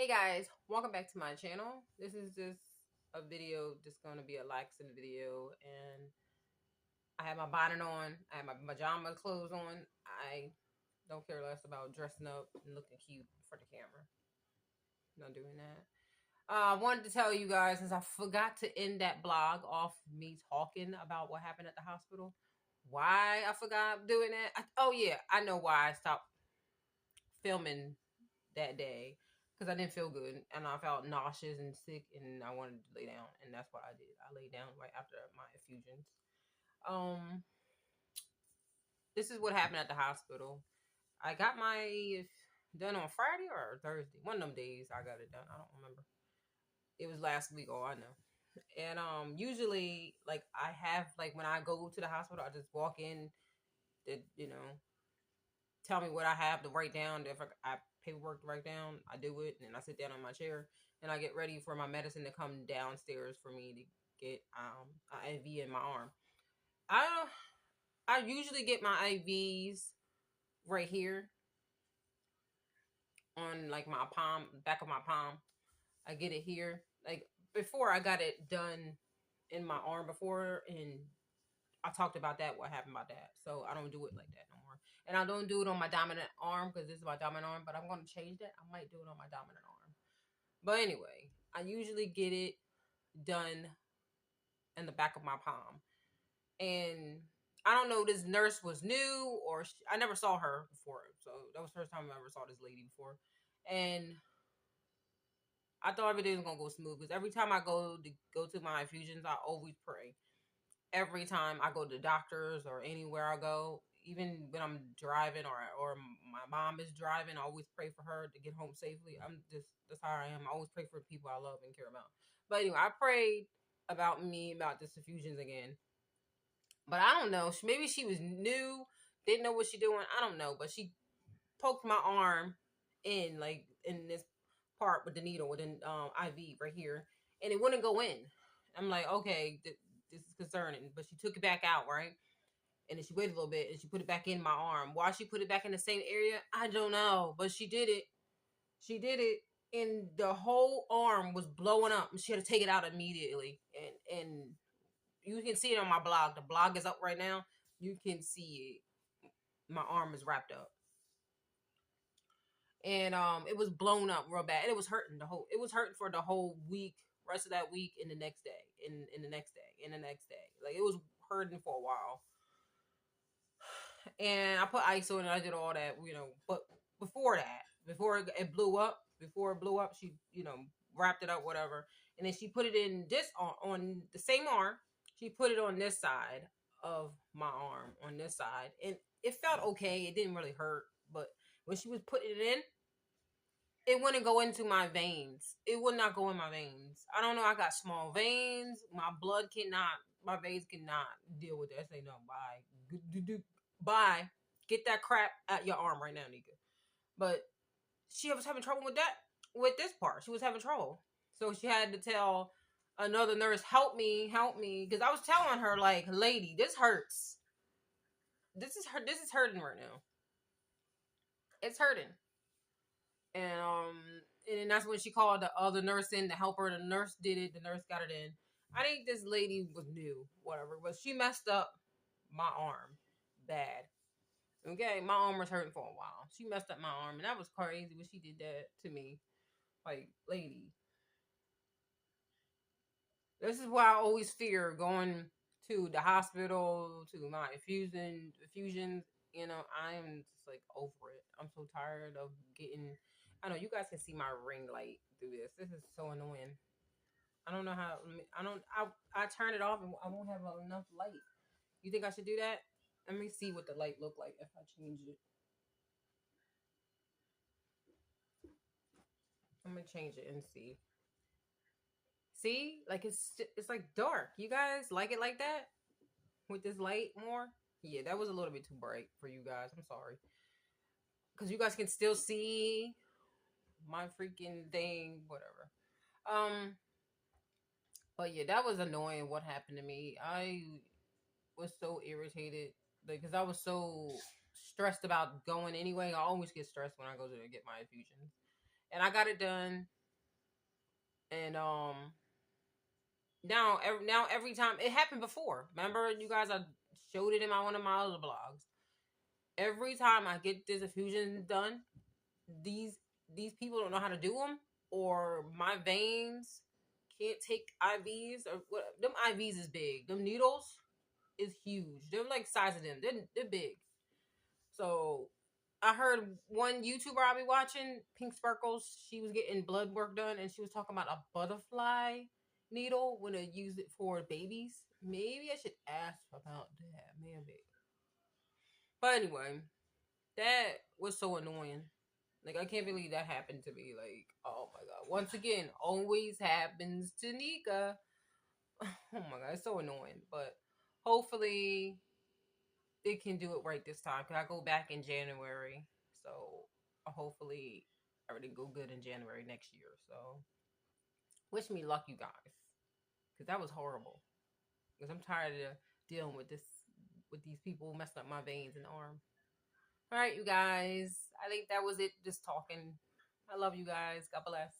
Hey guys, welcome back to my channel. This is just a video, just going to be a relaxing video, and I have my bonnet on, I have my pajama clothes on. I don't care less about dressing up and looking cute for the camera. Not doing that. I wanted to tell you guys, since I forgot to end that blog off me talking about what happened at the hospital, why I forgot doing that. Oh yeah, I know why I stopped filming that day, because I didn't feel good and I felt nauseous and sick and I wanted to lay down, and that's what I did. I laid down right after my infusions. Um, this is what happened at the hospital. I got my done on Friday or Thursday. One of them days I got it done. I don't remember. It was last week. Oh, I know. And usually like I have like when I go to the hospital, I just walk in. That tell me what I have to write down. If I paperwork to write down, I do it, and I sit down on my chair and I get ready for my medicine to come downstairs for me to get an IV in my arm. I I usually get my IVs right here on like my palm, back of my palm. I get it here. Like before, I got it done in my arm before, and I talked about that. What happened about that? So I don't do it like that no more. And I don't do it on my dominant arm because this is my dominant arm. But I'm going to change that. I might do it on my dominant arm. But anyway, I usually get it done in the back of my palm. And I don't know, this nurse was new or I never saw her before. So that was the first time I ever saw this lady before. And I thought everything was going to go smooth because every time I go to my infusions, I always pray. Every time I go to doctors or anywhere I go, even when I'm driving or my mom is driving, I always pray for her to get home safely. That's how I am. I always pray for people I love and care about. But anyway, I prayed about this infusions again. But I don't know. Maybe she was new, didn't know what she doing. I don't know. But she poked my arm in like in this part with the needle with an IV right here, and it wouldn't go in. I'm like, okay, this is concerning. But she took it back out, right? And then she waited a little bit and she put it back in my arm. Why she put it back in the same area, I don't know. But she did it. She did it, and the whole arm was blowing up. She had to take it out immediately, and you can see it on my blog. The blog is up right now. You can see it. My arm is wrapped up, and it was blown up real bad. And it was hurting the whole. It was hurting for the whole week, rest of that week, and the next day, in the next day, and the next day. Like it was hurting for a while. And I put ice on it. I did all that, But before that, before it blew up, she, wrapped it up, whatever. And then she put it in this on the same arm. She put it on this side of my arm, on this side, and it felt okay. It didn't really hurt, but when she was putting it in, it wouldn't go into my veins. It would not go in my veins. I don't know. I got small veins. My veins cannot deal with that. I say no, bye. Bye. Get that crap out your arm right now, Nika. But she was having trouble with that, with this part. She was having trouble. So she had to tell another nurse, help me. Because I was telling her, like, lady, this hurts. This is hurting right now. It's hurting. And then that's when she called the other nurse in to help her. The nurse did it. The nurse got it in. I think this lady was new, whatever, but she messed up my arm bad. Okay, my arm was hurting for a while. She messed up my arm, and that was crazy when she did that to me. Like, lady, this is why I always fear going to the hospital, to my infusions. I am just like over it. I'm so tired of getting. I know you guys can see my ring light through this. This is so annoying. I don't know how. I don't. I turn it off and I won't have enough light. You think I should do that? Let me see what the light look like if I change it. I'm gonna change it and see. See, like it's like dark. You guys like it like that with this light more? Yeah, that was a little bit too bright for you guys. I'm sorry, because you guys can still see my freaking thing, whatever. Um, but yeah, that was annoying. What happened to me? I was so irritated because I was so stressed about going anyway. I always get stressed when I go to get my infusions, and I got it done. And now every time it happened before. Remember, you guys, I showed it in one of my other blogs. Every time I get this infusion done, these people don't know how to do them, or my veins can't take IVs, or what. Them IVs is big. Them needles is huge. They're like size of them. They're big. So I heard one YouTuber I be watching, Pink Sparkles. She was getting blood work done, and she was talking about a butterfly needle when they use it for babies. Maybe I should ask about that. Maybe. But anyway, that was so annoying. Like, I can't believe that happened to me. Like, oh my god. Once again, always happens to Nika. Oh my god, it's so annoying. But hopefully they can do it right this time. Cause I go back in January. So hopefully everything go good in January next year. So wish me luck, you guys. Cause that was horrible. Cause I'm tired of dealing with these people messing up my veins and arm. All right, you guys. I think that was it. Just talking. I love you guys. God bless.